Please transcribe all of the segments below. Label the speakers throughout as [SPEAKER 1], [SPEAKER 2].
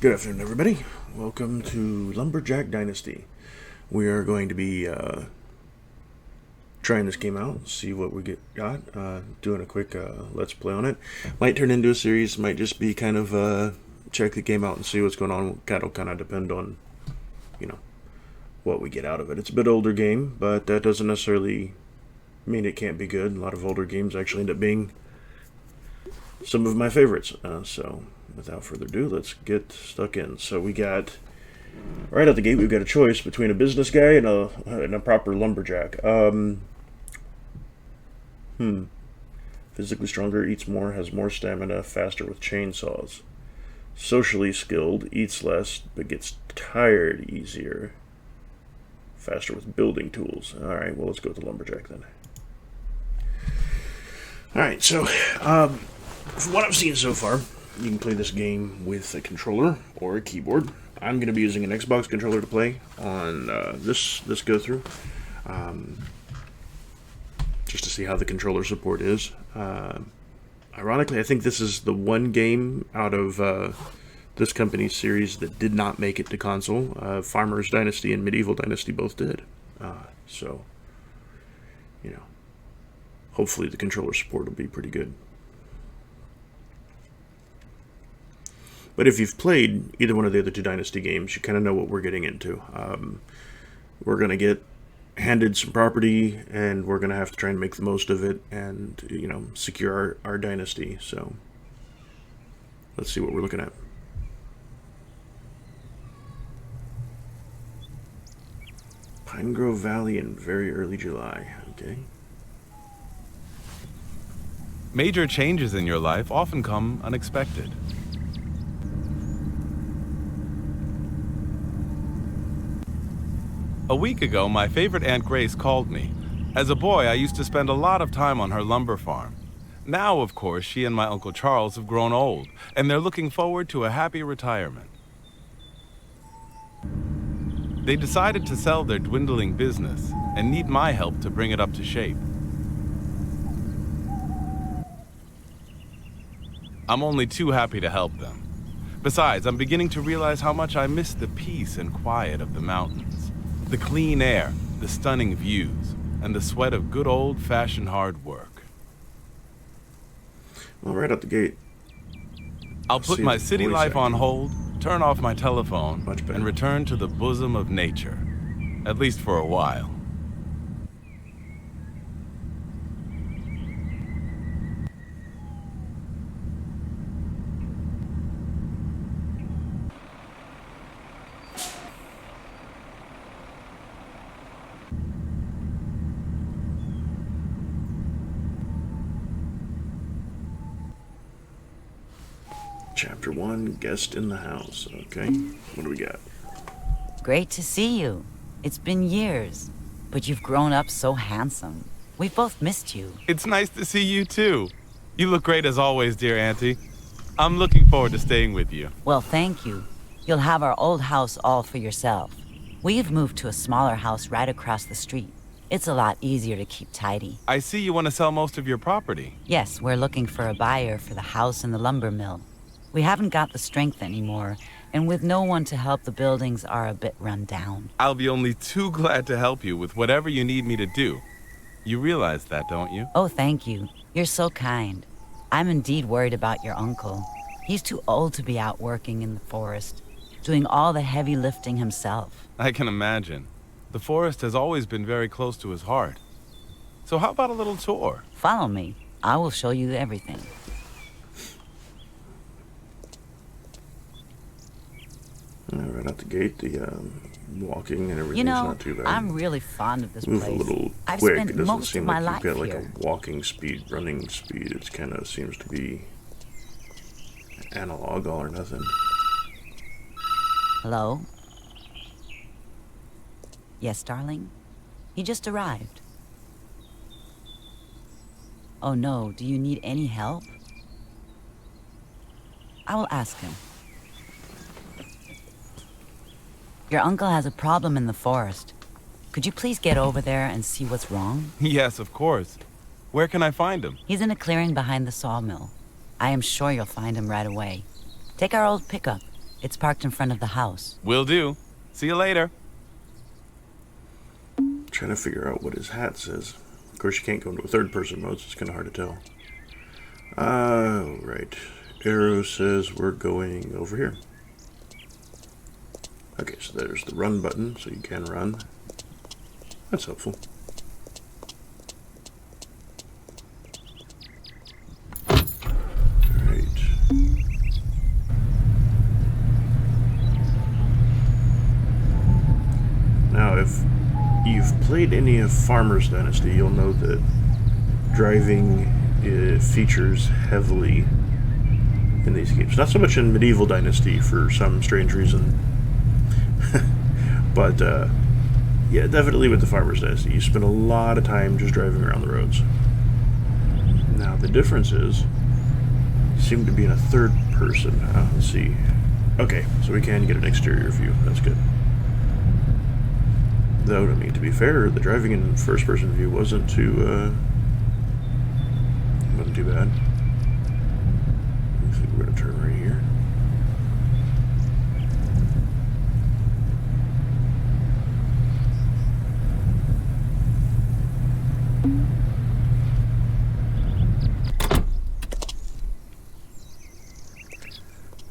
[SPEAKER 1] Good afternoon, everybody. Welcome to Lumberjack Dynasty. We are going to be trying this game out, see what we got. Doing a quick let's play on it. Might turn into a series, might just be kind of check the game out and see what's going on. That'll kind of depend on, what we get out of it. It's a bit older game, but that doesn't necessarily mean it can't be good. A lot of older games actually end up being some of my favorites. So without further ado, let's get stuck in. So we got, right out the gate, we've got a choice between a business guy and a proper lumberjack. Physically stronger, eats more, has more stamina, faster with chainsaws. Socially skilled, eats less, but gets tired easier. Faster with building tools. Alright, well, let's go with the lumberjack then. Alright, so, from what I've seen so far, you can play this game with a controller or a keyboard. I'm going to be using an Xbox controller to play on this go-through, just to see how the controller support is. Ironically, I think this is the one game out of this company's series that did not make it to console. Farmers Dynasty and Medieval Dynasty both did. So, hopefully the controller support will be pretty good. But if you've played either one of the other two Dynasty games, you kind of know what we're getting into. We're going to get handed some property, and we're going to have to try and make the most of it and, secure our Dynasty. So let's see what we're looking at. Pine Grove Valley in very early July. Okay.
[SPEAKER 2] Major changes in your life often come unexpected. A week ago, my favorite Aunt Grace called me. As a boy, I used to spend a lot of time on her lumber farm. Now, of course, she and my Uncle Charles have grown old, and they're looking forward to a happy retirement. They decided to sell their dwindling business and need my help to bring it up to shape. I'm only too happy to help them. Besides, I'm beginning to realize how much I miss the peace and quiet of the mountains. The clean air, the stunning views, and the sweat of good old-fashioned hard work.
[SPEAKER 1] Well, right out the gate,
[SPEAKER 2] I'll put my city life on hold, turn off my telephone,
[SPEAKER 1] Much better.
[SPEAKER 2] and return to the bosom of nature. At least for a while.
[SPEAKER 1] Chapter 1, Guest in the House. Okay, what do we got?
[SPEAKER 3] Great to see you. It's been years, but you've grown up so handsome. We've both missed you.
[SPEAKER 2] It's nice to see you too. You look great as always, dear Auntie. I'm looking forward to staying with you.
[SPEAKER 3] Well, thank you. You'll have our old house all for yourself. We've moved to a smaller house right across the street. It's a lot easier to keep tidy.
[SPEAKER 2] I see you want to sell most of your property.
[SPEAKER 3] Yes, we're looking for a buyer for the house and the lumber mill. We haven't got the strength anymore, and with no one to help, the buildings are a bit run down.
[SPEAKER 2] I'll be only too glad to help you with whatever you need me to do. You realize that, don't you?
[SPEAKER 3] Oh, thank you. You're so kind. I'm indeed worried about your uncle. He's too old to be out working in the forest, doing all the heavy lifting himself.
[SPEAKER 2] I can imagine. The forest has always been very close to his heart. So how about a little tour?
[SPEAKER 3] Follow me. I will show you everything.
[SPEAKER 1] Right out the gate, the walking and everything's not too bad.
[SPEAKER 3] I'm really fond of this
[SPEAKER 1] Move
[SPEAKER 3] place.
[SPEAKER 1] a little
[SPEAKER 3] I've
[SPEAKER 1] quick.
[SPEAKER 3] spent
[SPEAKER 1] It doesn't
[SPEAKER 3] most
[SPEAKER 1] seem
[SPEAKER 3] of my
[SPEAKER 1] like you've
[SPEAKER 3] life
[SPEAKER 1] got like
[SPEAKER 3] here.
[SPEAKER 1] a walking speed, running speed. It kind of seems to be analog, all or nothing.
[SPEAKER 3] Hello? Yes, darling? He just arrived. Oh no, do you need any help? I will ask him. Your uncle has a problem in the forest. Could you please get over there and see what's wrong?
[SPEAKER 2] Yes, of course. Where can I find him?
[SPEAKER 3] He's in a clearing behind the sawmill. I am sure you'll find him right away. Take our old pickup. It's parked in front of the house.
[SPEAKER 2] Will do. See you later.
[SPEAKER 1] Trying to figure out what his hat says. Of course, you can't go into a third-person mode, so it's kind of hard to tell. Right. Arrow says we're going over here. Okay, so there's the run button, so you can run. That's helpful. Alright. Now, if you've played any of Farmer's Dynasty, you'll know that driving features heavily in these games. Not so much in Medieval Dynasty for some strange reason. But, yeah, definitely with the Farmer's Dynasty. You spend a lot of time just driving around the roads. Now, the difference is, you seem to be in a third person. Let's see. Okay, so we can get an exterior view. That's good. Though, I mean, to be fair, the driving in first-person view wasn't too bad. Looks like we're gonna turn right here.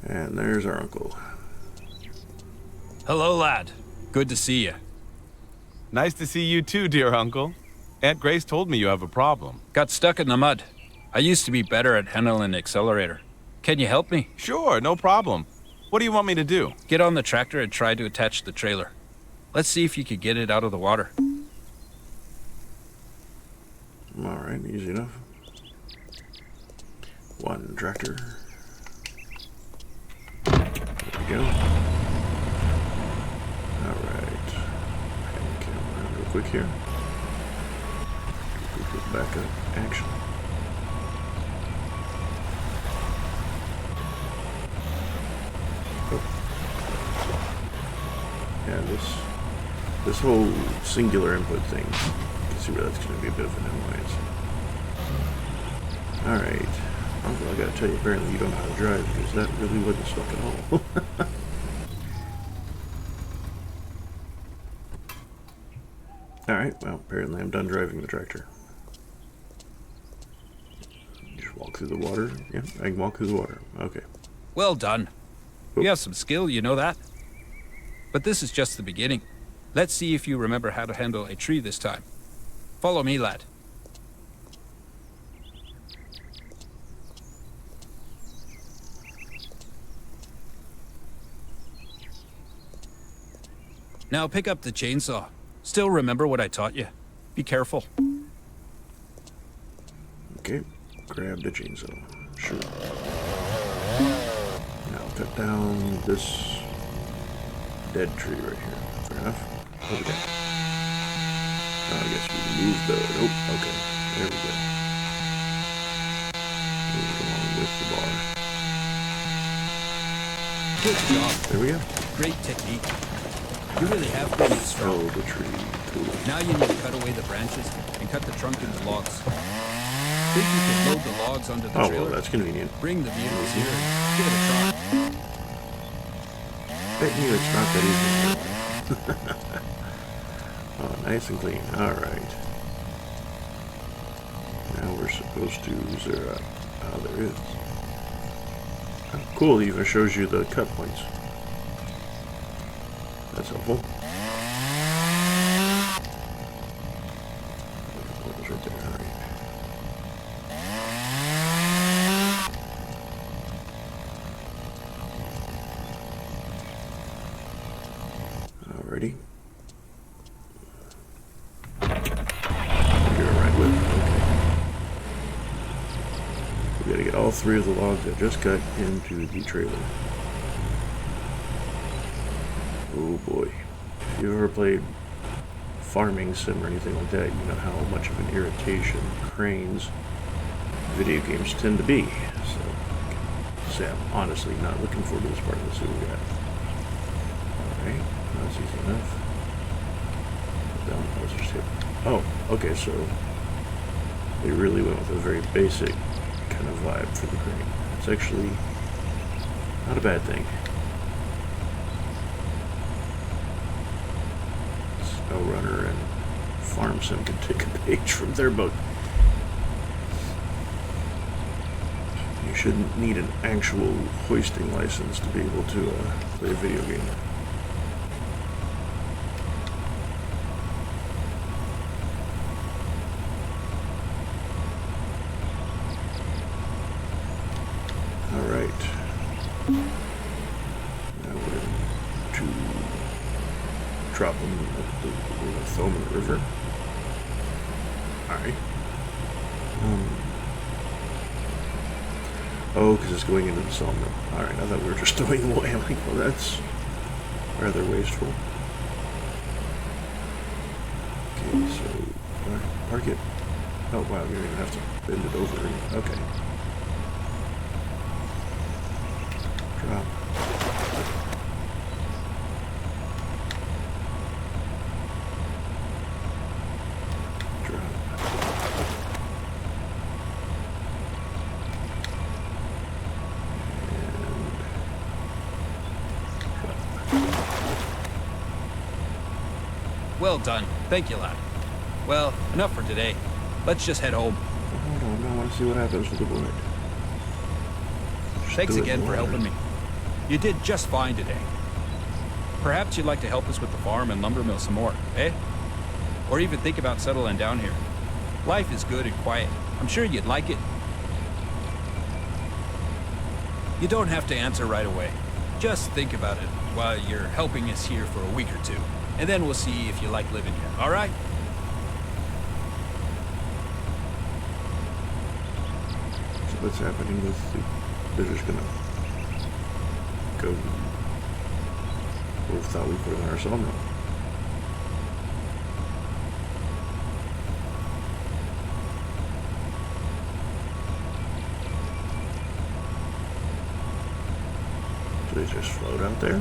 [SPEAKER 1] And there's our uncle.
[SPEAKER 4] Hello, lad. Good to see you.
[SPEAKER 2] Nice to see you too, dear uncle. Aunt Grace told me you have a problem.
[SPEAKER 4] Got stuck in the mud. I used to be better at handling an accelerator. Can you help me?
[SPEAKER 2] Sure, no problem. What do you want me to do?
[SPEAKER 4] Get on the tractor and try to attach the trailer. Let's see if you could get it out of the water.
[SPEAKER 1] Alright, easy enough. One tractor. There we go. Alright. Hand the camera around real quick here. Quick backup action. Oh. Yeah, this whole singular input thing, you can see where that's going to be a bit of an annoyance. Alright. Uncle, I gotta tell you, apparently you don't know how to drive, because that really wasn't stuck at all. Alright, well, apparently I'm done driving the tractor. Just walk through the water. Yeah, I can walk through the water. Okay.
[SPEAKER 4] Well done.
[SPEAKER 1] Oh.
[SPEAKER 4] You have some skill, you know that? But this is just the beginning. Let's see if you remember how to handle a tree this time. Follow me, lad. Now pick up the chainsaw. Still remember what I taught you. Be careful.
[SPEAKER 1] Okay, grab the chainsaw. Sure. Now cut down this dead tree right here. Fair enough. What we got? I guess we move the... Nope, okay. There we go. Move along with the bar.
[SPEAKER 4] Good job.
[SPEAKER 1] There we go.
[SPEAKER 4] Great technique. You really have to be strong.
[SPEAKER 1] Oh, the tree. Cool.
[SPEAKER 4] Now you need to cut away the branches and cut the trunk into logs. Think you can load the logs onto the
[SPEAKER 1] Oh,
[SPEAKER 4] trailer?
[SPEAKER 1] well, that's convenient.
[SPEAKER 4] Bring the vehicles here and give it a try.
[SPEAKER 1] Bet you it's not that easy. Oh, nice and clean. Alright. Now we're supposed to zero out. Oh, there is. Oh, cool, it even shows you the cut points. That's helpful. It's right there, alright. Alrighty. You're right with it, okay. We gotta get all three of the logs that just cut into the trailer. Oh boy. If you've ever played farming sim or anything like that, you know how much of an irritation cranes video games tend to be. So, I'm honestly not looking forward to this part of the series yet. Alright, that's easy enough. Down, let's just hit. Oh, okay, so they really went with a very basic kind of vibe for the crane. It's actually not a bad thing. runner and farm sim can take a page from their book. You shouldn't need an actual hoisting license to be able to play a video game. Alright. Now we're going to drop them at the throw them in the river. Alright. Oh, because it's going into the sawmill. Alright, I thought we were just throwing them away. I'm like, well, that's rather wasteful. Okay, so, alright, park it. Oh, wow, we don't even have to bend it over. Okay. Drop.
[SPEAKER 4] Well done. Thank you, lad. Well, enough for today. Let's just head home.
[SPEAKER 1] Hold on, I want to see what happens with the wood.
[SPEAKER 4] Thanks again for helping me. You did just fine today. Perhaps you'd like to help us with the farm and lumber mill some more, eh? Or even think about settling down here. Life is good and quiet. I'm sure you'd like it. You don't have to answer right away. Just think about it while you're helping us here for a week or two. And then we'll see if you like living here, all right?
[SPEAKER 1] So what's happening with they're just gonna go where we thought we put in our sawmill. Do they just float out there?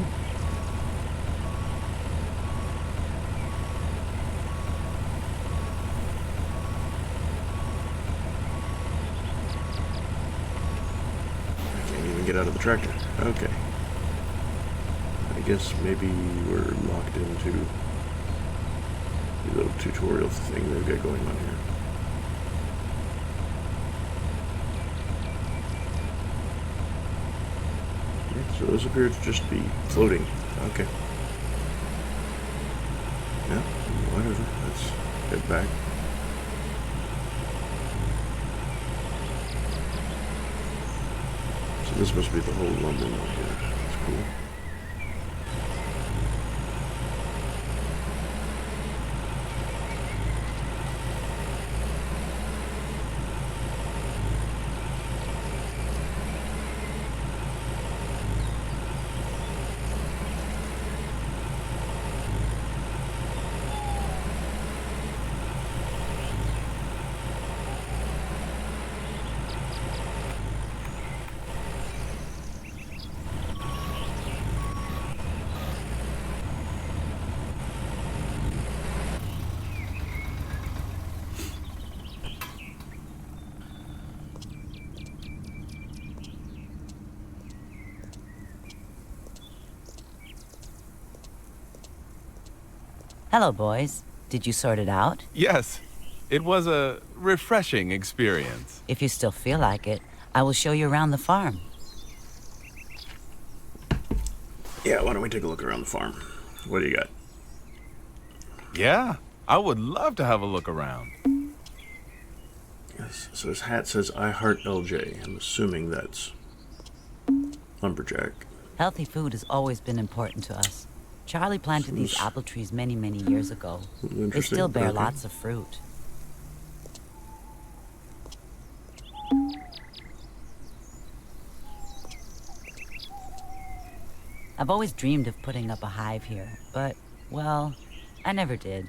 [SPEAKER 1] Get out of the tractor. Okay. I guess maybe we're locked into the little tutorial thing they've got going on here. Yeah, so those appear to just be floating. Okay. Yeah, whatever. Let's head back. This must be the whole lumber mill here. That's cool.
[SPEAKER 3] Hello, boys. Did you sort it out?
[SPEAKER 2] Yes, it was a refreshing experience.
[SPEAKER 3] If you still feel like it, I will show you around the farm.
[SPEAKER 1] Yeah, why don't we take a look around the farm? What do you got?
[SPEAKER 2] Yeah, I would love to have a look around.
[SPEAKER 1] Yes, so his hat says I Heart LJ. I'm assuming that's Lumberjack.
[SPEAKER 3] Healthy food has always been important to us. Charlie planted these apple trees many, many years ago. They still bear lots of fruit. I've always dreamed of putting up a hive here, but, well, I never did.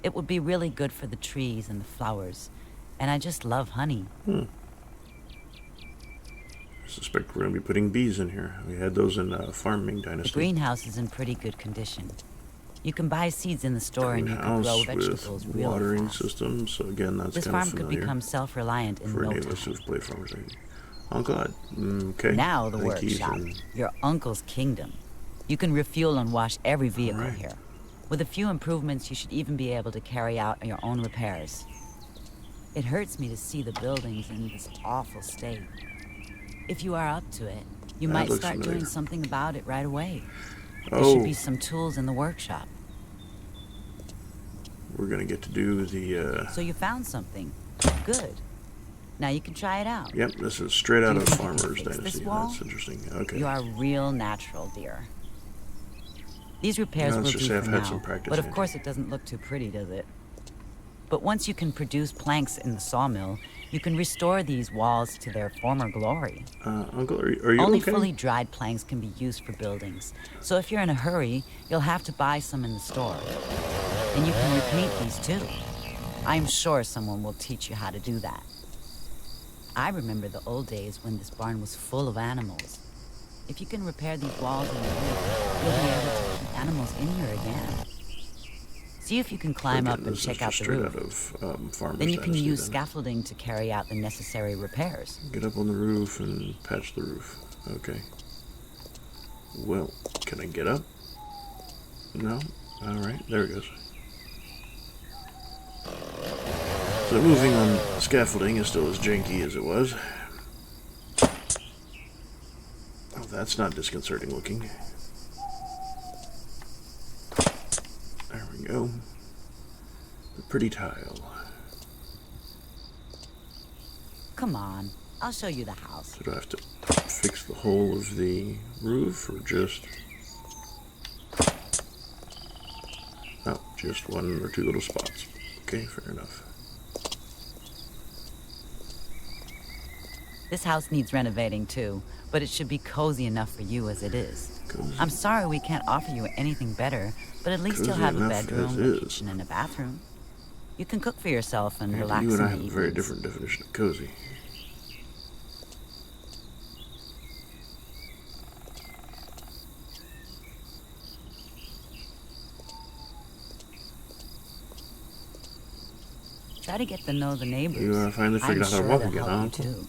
[SPEAKER 3] It would be really good for the trees and the flowers, and I just love honey.
[SPEAKER 1] I suspect we're going to be putting bees in here. We had those in Farming Dynasty.
[SPEAKER 3] The greenhouse is in pretty good condition. You can buy seeds in the store and you can grow vegetables
[SPEAKER 1] with
[SPEAKER 3] real
[SPEAKER 1] watering
[SPEAKER 3] fast.
[SPEAKER 1] system, so again, that's
[SPEAKER 3] This
[SPEAKER 1] kind of
[SPEAKER 3] farm could
[SPEAKER 1] familiar
[SPEAKER 3] become self-reliant in
[SPEAKER 1] for
[SPEAKER 3] no
[SPEAKER 1] any of us
[SPEAKER 3] time.
[SPEAKER 1] who've played farmers. Oh God. Okay.
[SPEAKER 3] Now the
[SPEAKER 1] Thank you
[SPEAKER 3] workshop,
[SPEAKER 1] for-
[SPEAKER 3] your uncle's kingdom. You can refuel and wash every vehicle
[SPEAKER 1] Alright.
[SPEAKER 3] here. With a few improvements, you should even be able to carry out your own repairs. It hurts me to see the buildings in this awful state. If you are up to it, you might
[SPEAKER 1] looks
[SPEAKER 3] start
[SPEAKER 1] familiar.
[SPEAKER 3] doing something about it right away. There should
[SPEAKER 1] Oh,
[SPEAKER 3] be some tools in the workshop.
[SPEAKER 1] we're gonna get to do the,
[SPEAKER 3] So you found something. Good. Now you can try it out.
[SPEAKER 1] Yep, this is straight out
[SPEAKER 3] Do you
[SPEAKER 1] of
[SPEAKER 3] think you can
[SPEAKER 1] Farmer's
[SPEAKER 3] fix this
[SPEAKER 1] Dynasty.
[SPEAKER 3] wall?
[SPEAKER 1] That's interesting. Okay.
[SPEAKER 3] You are real natural, dear. These repairs
[SPEAKER 1] No,
[SPEAKER 3] will
[SPEAKER 1] let's
[SPEAKER 3] do
[SPEAKER 1] just say
[SPEAKER 3] for
[SPEAKER 1] I've had
[SPEAKER 3] now,
[SPEAKER 1] some practice
[SPEAKER 3] but of
[SPEAKER 1] hand.
[SPEAKER 3] course it doesn't look too pretty, does it? But once you can produce planks in the sawmill, you can restore these walls to their former glory.
[SPEAKER 1] Uncle, are you
[SPEAKER 3] Only
[SPEAKER 1] okay?
[SPEAKER 3] fully dried planks can be used for buildings, so if you're in a hurry, you'll have to buy some in the store. And you can repaint these too. I'm sure someone will teach you how to do that. I remember the old days when this barn was full of animals. If you can repair these walls and the roof, you'll be able to keep animals in here again. See if you can climb
[SPEAKER 1] Again,
[SPEAKER 3] up and
[SPEAKER 1] this
[SPEAKER 3] check
[SPEAKER 1] is
[SPEAKER 3] out
[SPEAKER 1] just
[SPEAKER 3] the
[SPEAKER 1] straight
[SPEAKER 3] roof.
[SPEAKER 1] out of Farmer's
[SPEAKER 3] Then you can
[SPEAKER 1] Dynasty,
[SPEAKER 3] use
[SPEAKER 1] then.
[SPEAKER 3] scaffolding to carry out the necessary repairs.
[SPEAKER 1] Get up on the roof and patch the roof. Okay. Well, can I get up? No? Alright, there it goes. So moving on scaffolding is still as janky as it was. Oh, that's not disconcerting looking. There we go. The pretty tile.
[SPEAKER 3] Come on, I'll show you the house.
[SPEAKER 1] So do I have to fix the whole of the roof or just... Oh, just one or two little spots. Okay, fair enough.
[SPEAKER 3] This house needs renovating too, but it should be cozy enough for you as it is.
[SPEAKER 1] Cozy.
[SPEAKER 3] I'm sorry we can't offer you anything better, but at least you'll
[SPEAKER 1] Cozy
[SPEAKER 3] have a
[SPEAKER 1] enough
[SPEAKER 3] bedroom,
[SPEAKER 1] as
[SPEAKER 3] a
[SPEAKER 1] is.
[SPEAKER 3] kitchen, and a bathroom. You can cook for yourself and
[SPEAKER 1] And
[SPEAKER 3] relax
[SPEAKER 1] you and
[SPEAKER 3] in
[SPEAKER 1] I
[SPEAKER 3] the
[SPEAKER 1] have a very
[SPEAKER 3] evenings.
[SPEAKER 1] different definition of cozy.
[SPEAKER 3] Try to get to know the neighbors.
[SPEAKER 1] You finally figured
[SPEAKER 3] I'm
[SPEAKER 1] out how to
[SPEAKER 3] sure
[SPEAKER 1] walk
[SPEAKER 3] they'll
[SPEAKER 1] again,
[SPEAKER 3] help
[SPEAKER 1] huh,
[SPEAKER 3] you
[SPEAKER 1] Uncle?
[SPEAKER 3] too.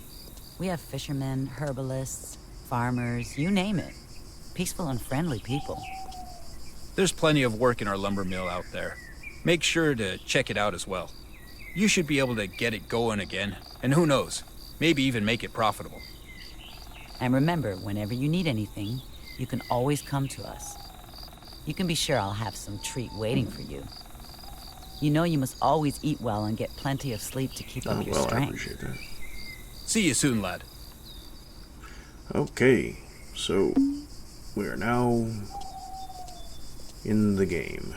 [SPEAKER 3] We have fishermen, herbalists, farmers, you name it. Peaceful and friendly people.
[SPEAKER 4] There's plenty of work in our lumber mill out there. Make sure to check it out as well. You should be able to get it going again, and who knows, maybe even make it profitable.
[SPEAKER 3] And remember, whenever you need anything, you can always come to us. You can be sure I'll have some treat waiting for you. You know you must always eat well and get plenty of sleep to keep
[SPEAKER 1] Oh,
[SPEAKER 3] up your
[SPEAKER 1] well, I
[SPEAKER 3] strength.
[SPEAKER 1] appreciate that.
[SPEAKER 4] See you soon, lad.
[SPEAKER 1] Okay, so we are now in the game.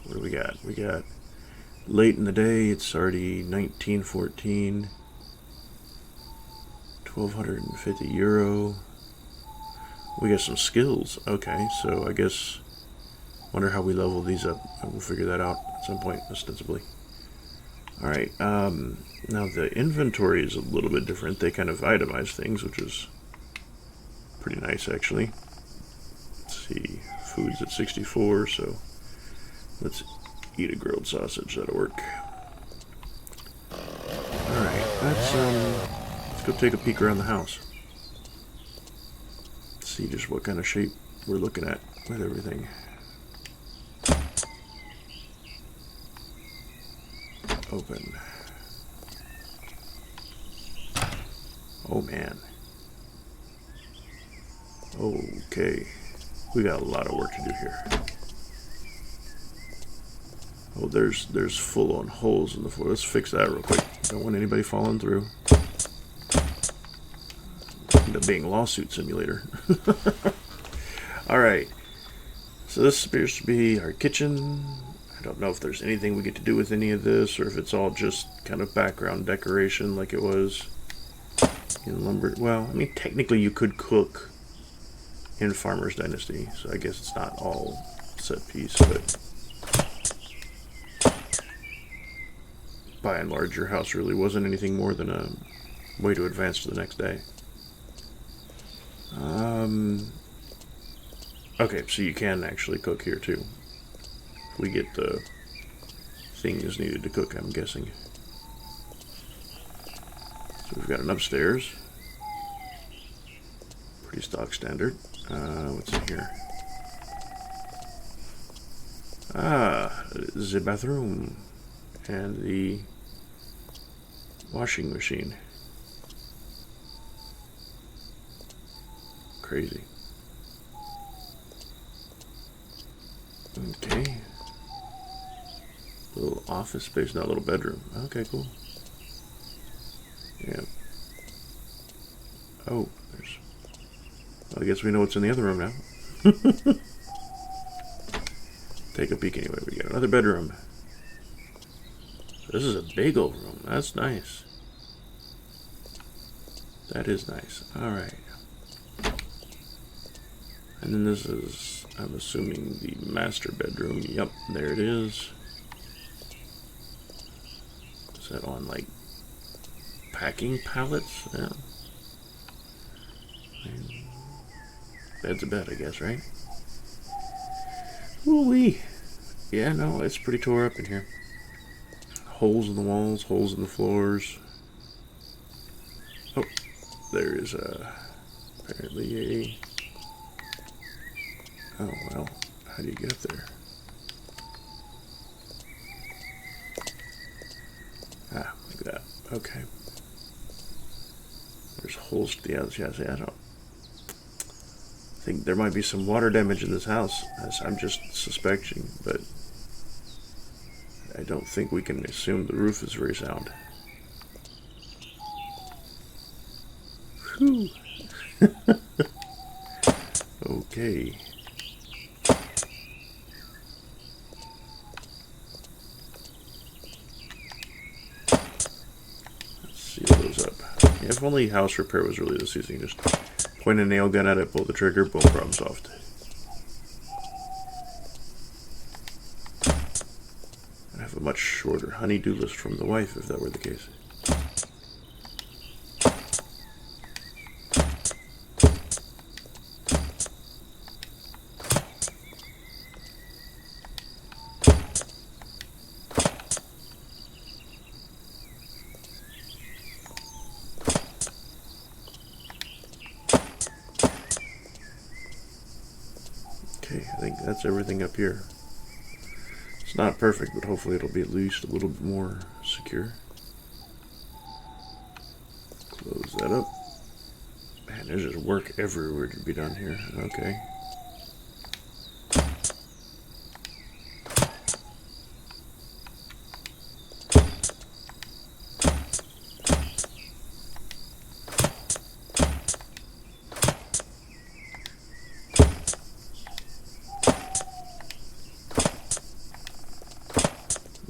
[SPEAKER 1] What do we got? We got late in the day, it's already 1914, 1,250 euro. We got some skills. Okay, so I guess, wonder how we level these up. We'll figure that out at some point, ostensibly. Alright, now the inventory is a little bit different. They kind of itemize things, which is pretty nice, actually. Let's see, food's at 64, so let's eat a grilled sausage. That'll work. Alright, let's go take a peek around the house. See just what kind of shape we're looking at with everything. Open. Oh man. Okay. We got a lot of work to do here. Oh, there's full-on holes in the floor. Let's fix that real quick. Don't want anybody falling through. End up being lawsuit simulator. Alright. So this appears to be our kitchen. I don't know if there's anything we get to do with any of this, or if it's all just kind of background decoration like it was in Lumber. Well, I mean, technically you could cook in Farmer's Dynasty, so I guess it's not all set piece, but by and large your house really wasn't anything more than a way to advance to the next day. Okay, so you can actually cook here too. We get the things needed to cook, I'm guessing. So we've got an upstairs. Pretty stock standard. What's in here? Ah, the bathroom and the washing machine. Crazy. Okay. Little office space, not a little bedroom. Okay, cool. Yeah. Oh, there's... Well, I guess we know what's in the other room now. Take a peek anyway. We got another bedroom. This is a big old room. That's nice. That is nice. Alright. And then this is, I'm assuming, the master bedroom. Yep, there it is. Is that on, like, packing pallets? Yeah. And bed's a bed, I guess, right? Ooh-wee. Yeah, no, it's pretty tore up in here. Holes in the walls, holes in the floors. Oh, there is apparently a... Oh, well, how do you get up there? Ah, like that. Okay. There's holes to the outside. I don't think there might be some water damage in this house, as I'm just suspecting, but I don't think we can assume the roof is very sound. Whew. Okay. Seal those up. Yeah, if only house repair was really this easy. Just point a nail gun at it, pull the trigger, boom, problem solved. I have a much shorter honey-do list from the wife if that were the case. Okay, I think that's everything up here. It's not perfect, but hopefully it'll be at least a little bit more secure. Close that up. Man, there's just work everywhere to be done here. Okay.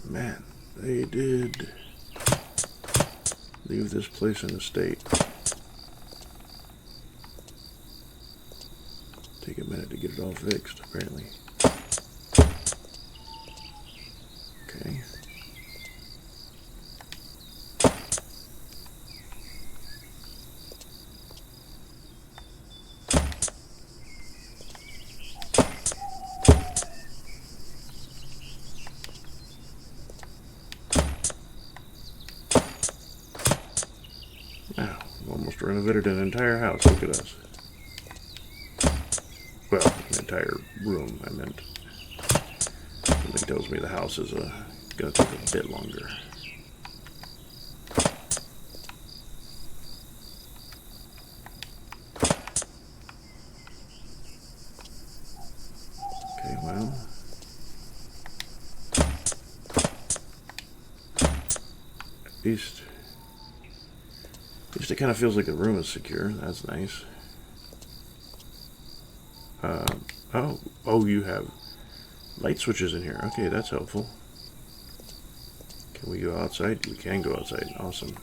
[SPEAKER 1] Man, they did leave this place in a state. Take a minute to get it all fixed, apparently. Okay. Wow, we almost renovated an entire house. Look at us. Well, an entire room, I meant. Something tells me the house is gonna take a bit longer. Okay, well. At least it kind of feels like the room is secure. That's nice. Oh, you have light switches in here. Okay, that's helpful. Can we go outside? We can go outside. Awesome.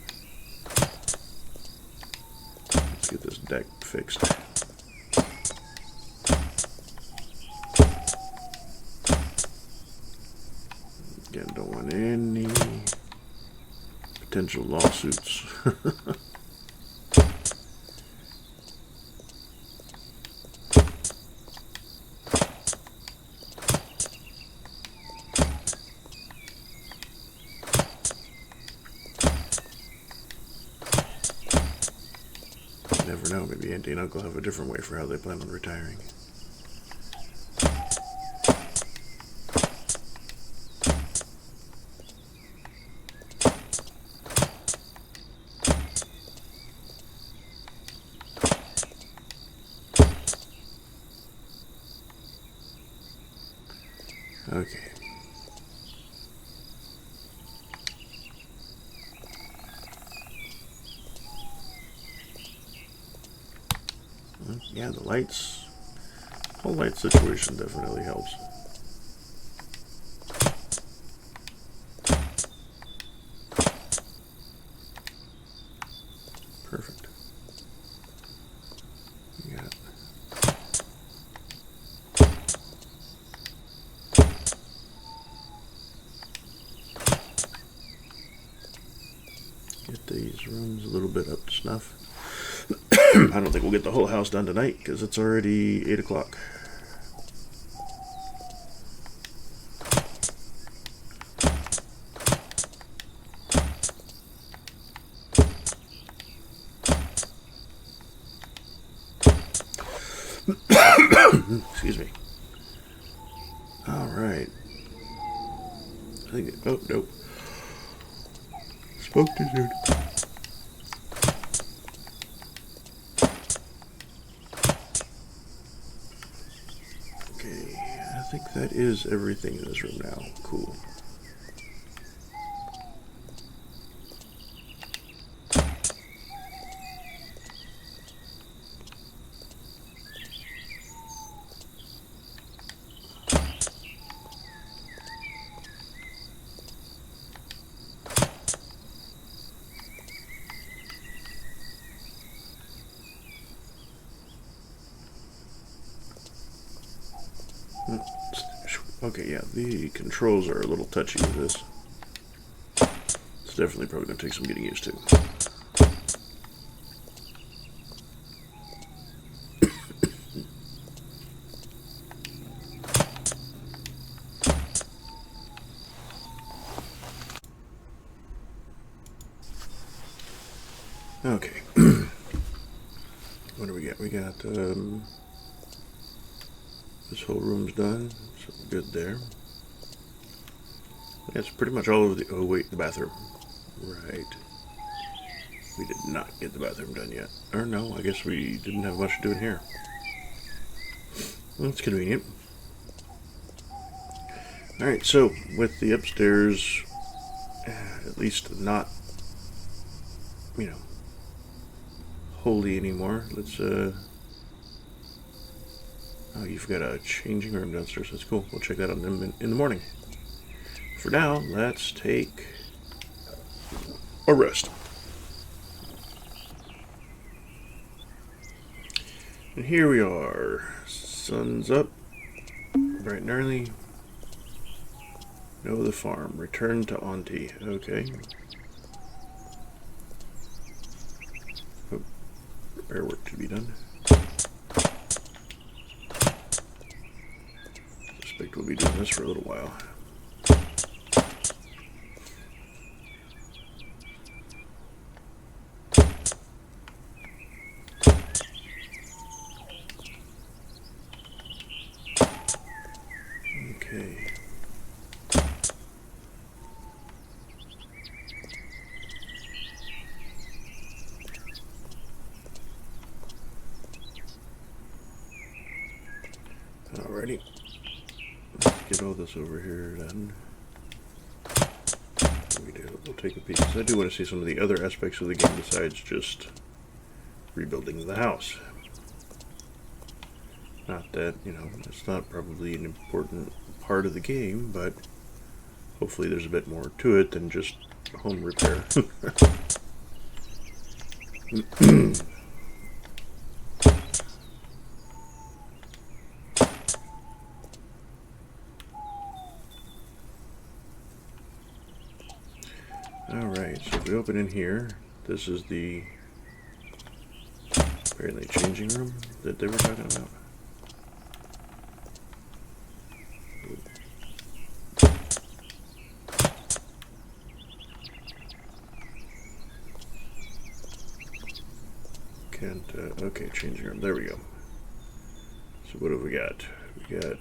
[SPEAKER 1] Let's get this deck fixed. Again, don't want any potential lawsuits. Never know, maybe Auntie and Uncle have a different way for how they plan on retiring. Okay. Yeah, the lights. Whole light situation definitely helps. Perfect. Yeah. Get these rooms a little bit up to snuff. I don't think we'll get the whole house done tonight because it's already 8 o'clock. Excuse me. All right. I think. Oh, nope. Spoke too soon. Okay, I think that is everything in this room now. Cool. Okay, yeah, the controls are a little touchy with this. It's definitely probably going to take some getting used to. Okay. What do we got? We got, this whole room's done, so we're good there. That's pretty much all of the... Oh, wait, the bathroom. Right. We did not get the bathroom done yet. Or no, I guess we didn't have much to do in here. Well, that's convenient. Alright, so, with the upstairs, at least not, you know, holy anymore, let's, oh, you've got a changing room downstairs. That's cool. We'll check that out in the morning. For now, let's take a rest. And here we are. Sun's up. Bright and early. Know the farm. Return to Auntie. Okay. Oh, repair work to be done. Suspect we'll be doing this for a little while. Okay. Alrighty. Let's get all this over here done. We'll take a peek. So I do want to see some of the other aspects of the game besides just rebuilding the house. Not that, you know, it's not probably an important part of the game, but hopefully there's a bit more to it than just home repair. Alright, so if we open in here, this is the apparently changing room that they were talking about. Can't, okay, changing room, there we go. So what have we got? We got...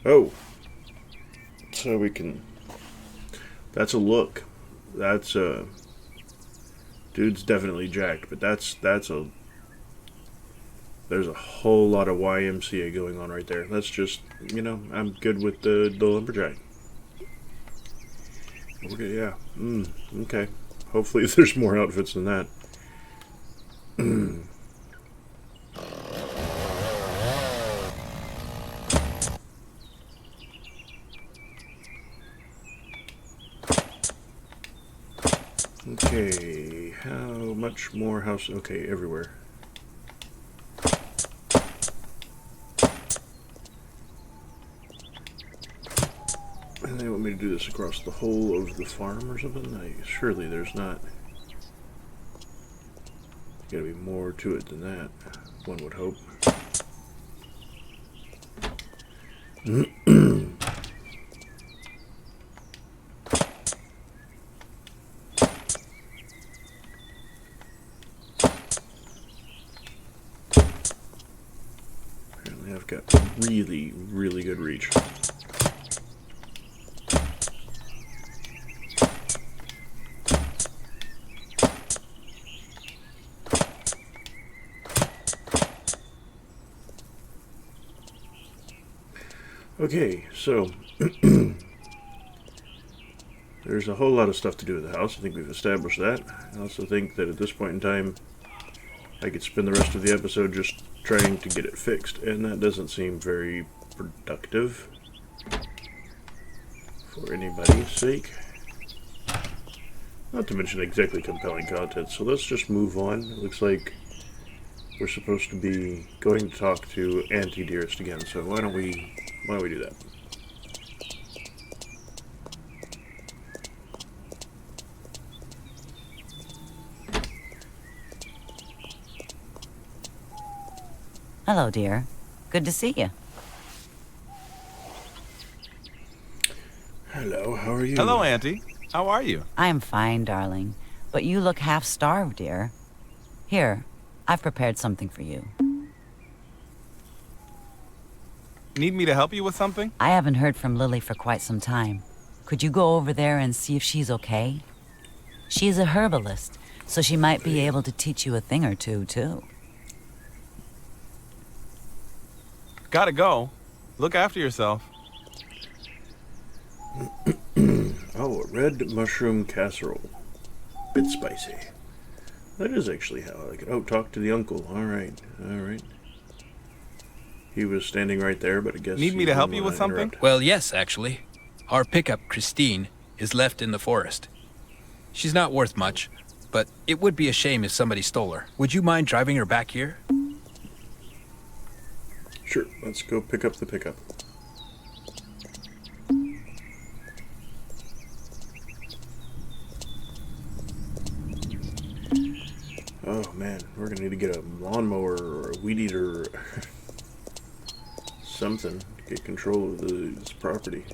[SPEAKER 1] Oh! So we can... That's a look. That's dude's definitely jacked, but that's a There's a whole lot of YMCA going on right there. That's just, I'm good with the Lumberjack. Okay, yeah. Okay. Hopefully there's more outfits than that. Okay, how much more house? Okay, everywhere. And they want me to do this across the whole of the farm or something? Surely there's not. There's gotta be more to it than that, one would hope. Apparently I've got really, really good reach. Okay, so there's a whole lot of stuff to do with the house. I think we've established that. I also think that at this point in time, I could spend the rest of the episode just trying to get it fixed, and that doesn't seem very productive for anybody's sake. Not to mention exactly compelling content, so let's just move on. It looks like we're supposed to be going to talk to Auntie Dearest again, so why don't we do that?
[SPEAKER 3] Hello, dear. Good to see you.
[SPEAKER 1] Hello, how are you?
[SPEAKER 2] Hello, Auntie. How are you?
[SPEAKER 3] I am fine, darling. But you look half-starved, dear. Here, I've prepared something for you.
[SPEAKER 2] Need me to help you with something?
[SPEAKER 3] I haven't heard from Lily for quite some time. Could you go over there and see if she's okay? She's a herbalist, so she might be able to teach you a thing or two, too.
[SPEAKER 2] Gotta go. Look after yourself.
[SPEAKER 1] Oh, a red mushroom casserole. Bit spicy. That is actually how I like it. Oh, talk to the uncle. Alright, alright. He was standing right there, but I guess...
[SPEAKER 2] Need me to help you with something?
[SPEAKER 1] Interrupt.
[SPEAKER 4] Well, yes, actually. Our pickup, Christine, is left in the forest. She's not worth much, but it would be a shame if somebody stole her. Would you mind driving her back here?
[SPEAKER 1] Sure, let's go pick up the pickup. Oh man, we're gonna need to get a lawnmower or a weed eater or something to get control of this property.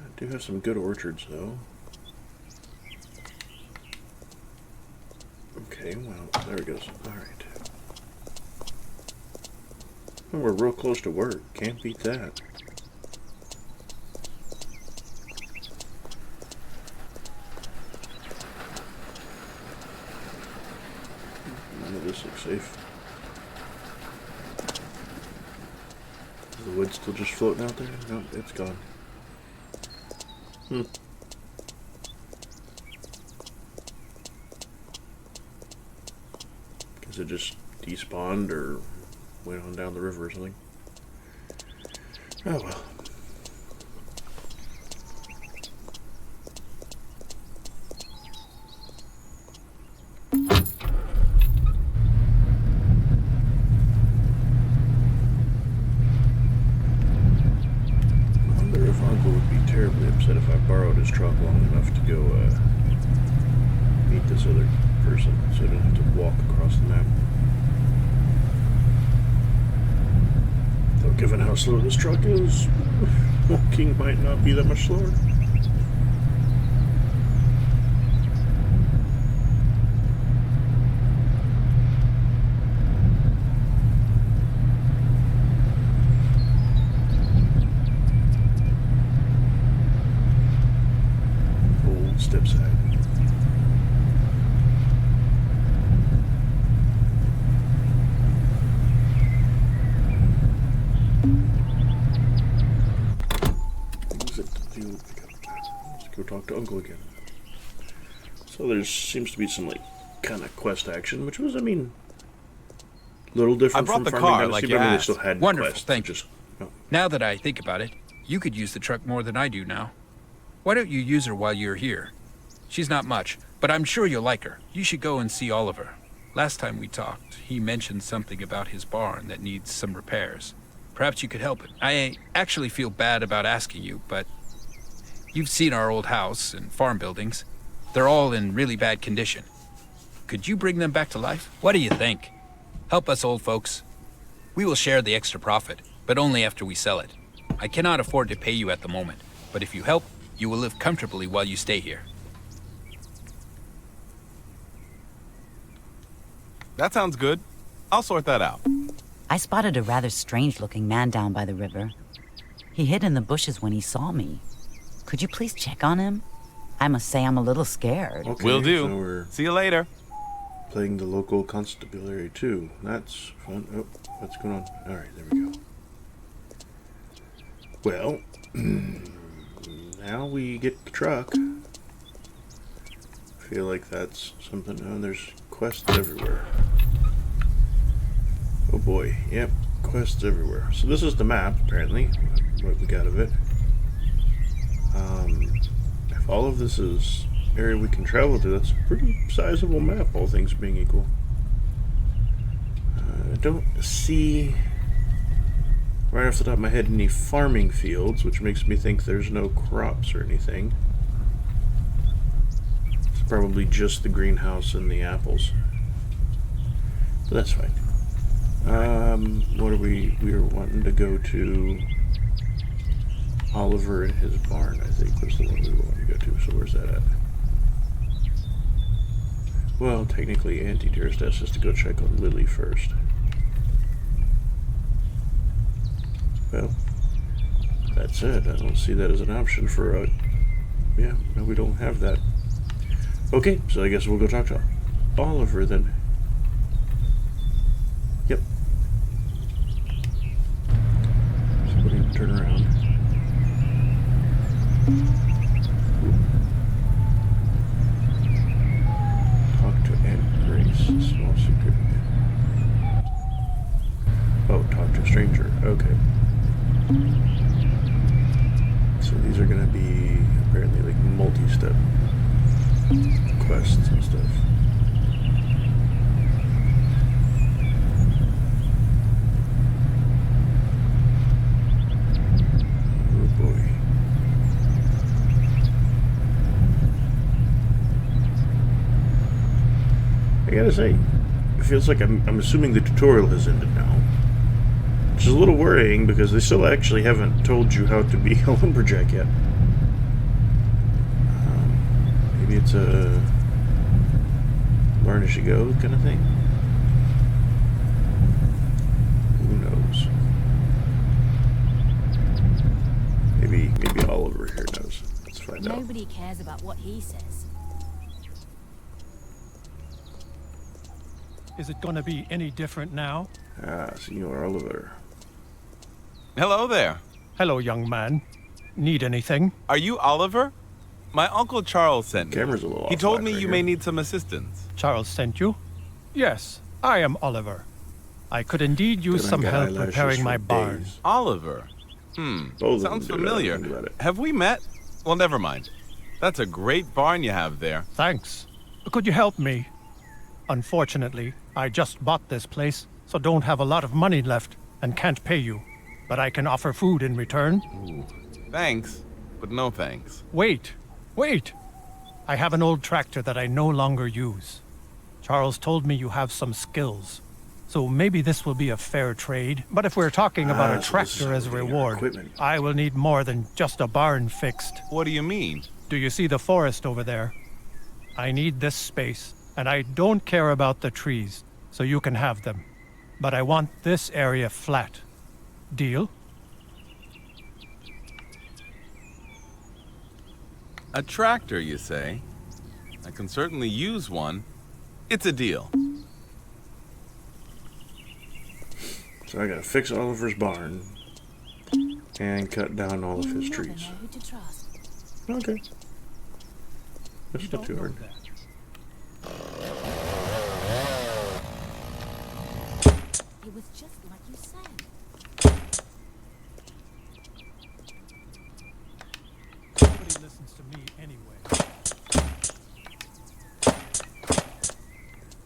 [SPEAKER 1] I do have some good orchards though. Okay, well, there it goes. Alright. Oh, we're real close to work. Can't beat that. None of this looks safe. Is the wood still just floating out there? No, it's gone. Is it just despawned or went on down the river or something? Oh well. I wonder if Uncle would be terribly upset if I borrowed his truck long enough to go meet this other person so I didn't have to walk across the map. Though given how slow this truck is, walking might not be that much slower. Old step side. uncle again. So there seems to be some, like, kind of quest action, which was, I mean, a little different
[SPEAKER 2] I brought
[SPEAKER 1] from
[SPEAKER 2] the
[SPEAKER 1] Farming
[SPEAKER 2] car,
[SPEAKER 1] Dynasty,
[SPEAKER 2] like
[SPEAKER 1] but
[SPEAKER 2] you
[SPEAKER 1] I mean, they
[SPEAKER 2] asked.
[SPEAKER 1] still had
[SPEAKER 4] Wonderful,
[SPEAKER 1] quests.
[SPEAKER 4] thank you.
[SPEAKER 1] Just, no.
[SPEAKER 4] Now that I think about it, you could use the truck more than I do now. Why don't you use her while you're here? She's not much, but I'm sure you'll like her. You should go and see Oliver. Last time we talked, he mentioned something about his barn that needs some repairs. Perhaps you could help him. I actually feel bad about asking you, but you've seen our old house and farm buildings. They're all in really bad condition. Could you bring them back to life? What do you think? Help us old folks. We will share the extra profit, but only after we sell it. I cannot afford to pay you at the moment, but if you help, you will live comfortably while you stay here.
[SPEAKER 2] That sounds good. I'll sort that out.
[SPEAKER 3] I spotted a rather strange-looking man down by the river. He hid in the bushes when he saw me. Could you please check on him? I must say I'm a little scared.
[SPEAKER 1] Okay,
[SPEAKER 2] Will do.
[SPEAKER 1] So we're
[SPEAKER 2] See you later.
[SPEAKER 1] playing the local constabulary too. That's fun. Oh, what's going on? All right, there we go. Well, now we get the truck. Feel like that's something. Oh, there's quests everywhere. Oh boy, yep, quests everywhere. So this is the map, apparently, what we got of it. If all of this is area we can travel to, that's a pretty sizable map, all things being equal. I don't see, right off the top of my head, any farming fields, which makes me think there's no crops or anything. It's probably just the greenhouse and the apples. But that's fine. What are we were wanting to go to Oliver and his barn, I think, was the one we were wanting to go to. So where's that at? Well, technically, Anti-Dearest asks us to go check on Lily first. Well, that's it. I don't see that as an option for a... Yeah, no, we don't have that. Okay, so I guess we'll go talk to Oliver then. Yep. So we need to turn around. Talk to Aunt Grace. Small secret. Oh, talk to a stranger. Okay. So these are going to be apparently like multi-step quests and stuff. Oh boy. I gotta say, it feels like I'm assuming the tutorial has ended now. Which is a little worrying because they still actually haven't told you how to be a lumberjack yet. Maybe it's a learn as you go kind of thing. Who knows? Maybe Oliver here knows. Let's find out.
[SPEAKER 5] Nobody cares about what he says.
[SPEAKER 6] Is it going to be any different now?
[SPEAKER 1] Ah, Senor Oliver.
[SPEAKER 2] Hello there.
[SPEAKER 6] Hello, young man. Need anything?
[SPEAKER 2] Are you Oliver? My Uncle Charles sent me.
[SPEAKER 1] Camera's a little
[SPEAKER 2] He
[SPEAKER 1] off
[SPEAKER 2] told
[SPEAKER 1] whack
[SPEAKER 2] me
[SPEAKER 1] right
[SPEAKER 2] you
[SPEAKER 1] here.
[SPEAKER 2] may need some assistance.
[SPEAKER 6] Charles sent you? Yes, I am Oliver. I could indeed use
[SPEAKER 1] Then
[SPEAKER 6] some
[SPEAKER 1] I've got
[SPEAKER 6] help
[SPEAKER 1] eyelashes
[SPEAKER 6] repairing
[SPEAKER 1] for
[SPEAKER 6] my barn.
[SPEAKER 1] days.
[SPEAKER 2] Oliver.
[SPEAKER 1] Both of
[SPEAKER 2] Sounds
[SPEAKER 1] them do,
[SPEAKER 2] familiar.
[SPEAKER 1] think about it.
[SPEAKER 2] Have we met? Well, never mind. That's a great barn you have there.
[SPEAKER 6] Thanks. Could you help me? Unfortunately, I just bought this place, so don't have a lot of money left and can't pay you. But I can offer food in return.
[SPEAKER 2] Ooh. Thanks, but no thanks.
[SPEAKER 6] Wait! I have an old tractor that I no longer use. Charles told me you have some skills. So maybe this will be a fair trade. But if we're talking about
[SPEAKER 1] Ah,
[SPEAKER 6] a
[SPEAKER 1] so this is
[SPEAKER 6] tractor as a
[SPEAKER 1] how we're getting our
[SPEAKER 6] reward,
[SPEAKER 1] equipment.
[SPEAKER 6] I will need more than just a barn fixed.
[SPEAKER 2] What do you mean?
[SPEAKER 6] Do you see the forest over there? I need this space, and I don't care about the trees, so you can have them. But I want this area flat. Deal?
[SPEAKER 2] A tractor, you say? I can certainly use one. It's a deal.
[SPEAKER 1] So I gotta fix Oliver's barn and cut down all of his
[SPEAKER 5] You never
[SPEAKER 1] trees.
[SPEAKER 5] know who to trust.
[SPEAKER 1] Okay. That's not too hard.
[SPEAKER 5] It was just like you said.
[SPEAKER 6] Nobody listens to me anyway.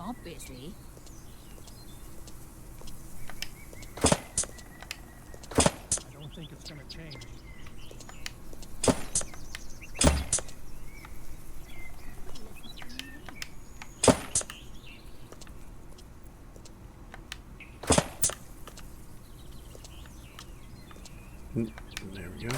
[SPEAKER 5] Obviously.
[SPEAKER 6] I don't think it's gonna change.
[SPEAKER 1] There we go.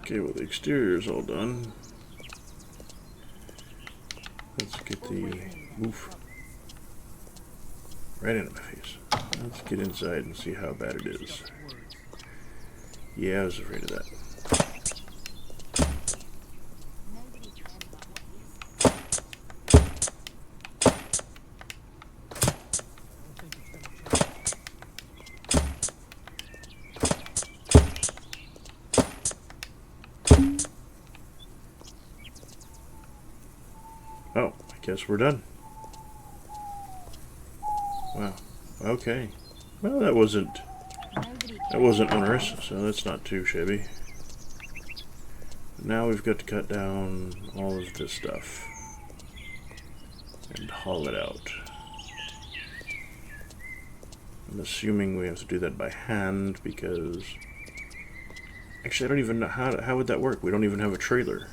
[SPEAKER 1] Okay, well the exterior is all done. Let's get the oof right into my face. Let's get inside and see how bad it is. Yeah, I was afraid of that. Oh, I guess we're done. Wow. Okay. Well, that wasn't onerous, so that's not too shabby. Now we've got to cut down all of this stuff and haul it out. I'm assuming we have to do that by hand because actually I don't even know how would that work? We don't even have a trailer.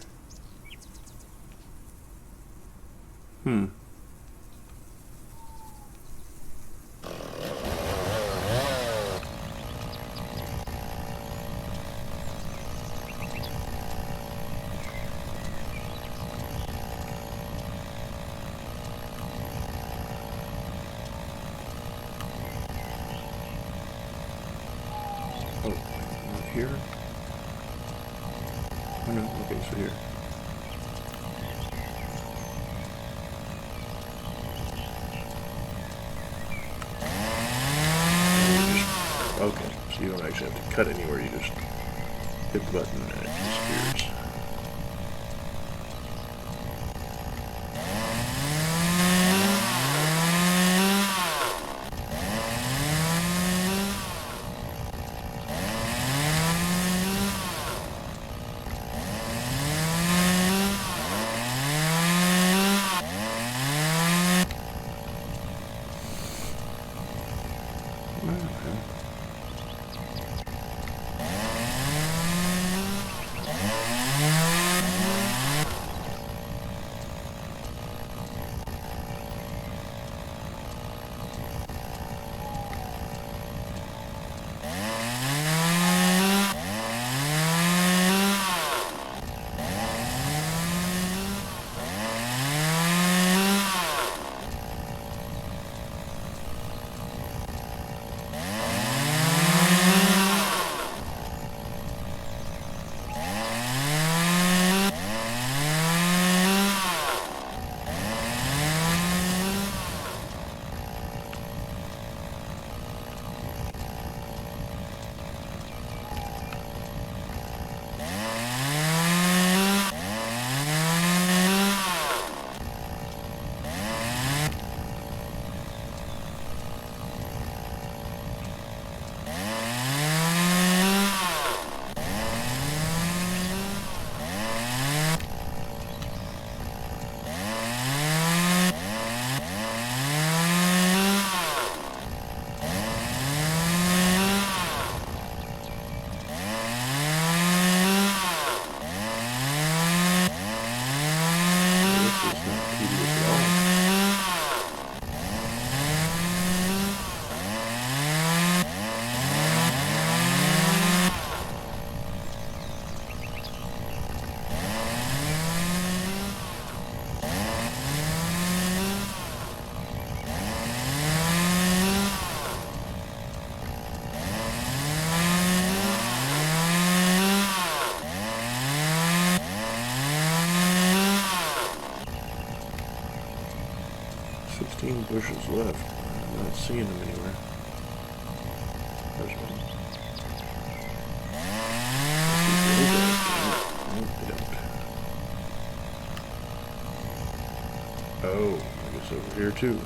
[SPEAKER 1] Oh, not here? Oh no, okay, so here. Okay, so you don't actually have to cut anywhere, you just hit the button and it disappears. 16 bushes left. I'm not seeing them anywhere. There's one. Nope, they don't. Oh, I guess over here too.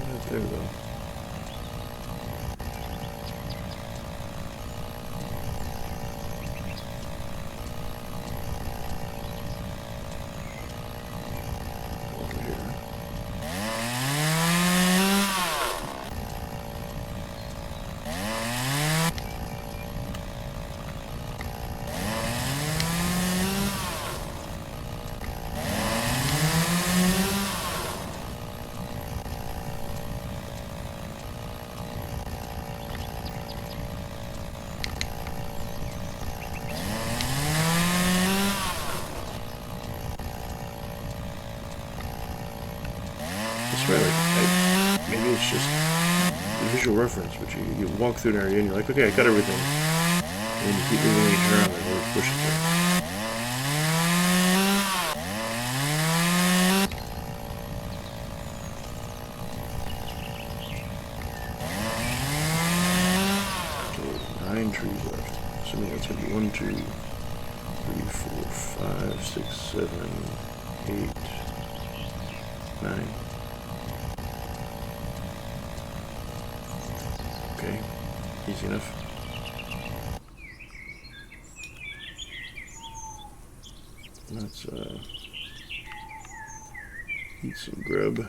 [SPEAKER 1] Not there though. Over here. I swear, like, maybe it's just the visual reference, but you walk through an area and you're like, okay, I got everything. And you keep moving each around and always push it there. Okay, 9 trees left. Assuming that's going to be 1, 2, 3, 4, 5, 6, 7, 8, 9. Okay, easy enough. Let's eat some grub.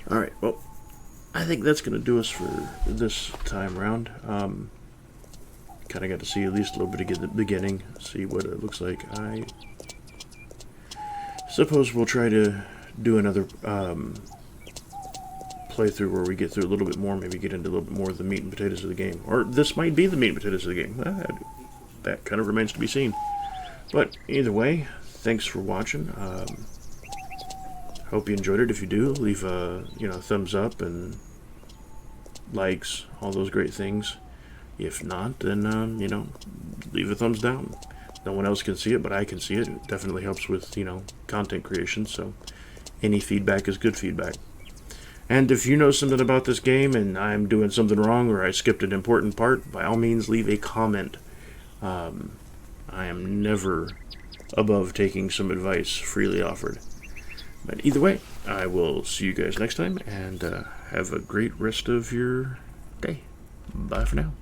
[SPEAKER 1] Alright, well, I think that's going to do us for this time round. Kind of got to see at least a little bit of the beginning, see what it looks like. I suppose we'll try to do another playthrough where we get through a little bit more, maybe get into a little bit more of the meat and potatoes of the game. Or this might be the meat and potatoes of the game. That kind of remains to be seen. But either way, thanks for watching. Hope you enjoyed it. If you do, leave a thumbs up and likes, all those great things. If not, then leave a thumbs down. No one else can see it, but I can see it. It definitely helps with content creation. So any feedback is good feedback. And if you know something about this game and I'm doing something wrong or I skipped an important part, by all means leave a comment. I am never above taking some advice freely offered. But either way, I will see you guys next time, and have a great rest of your day. Bye for now.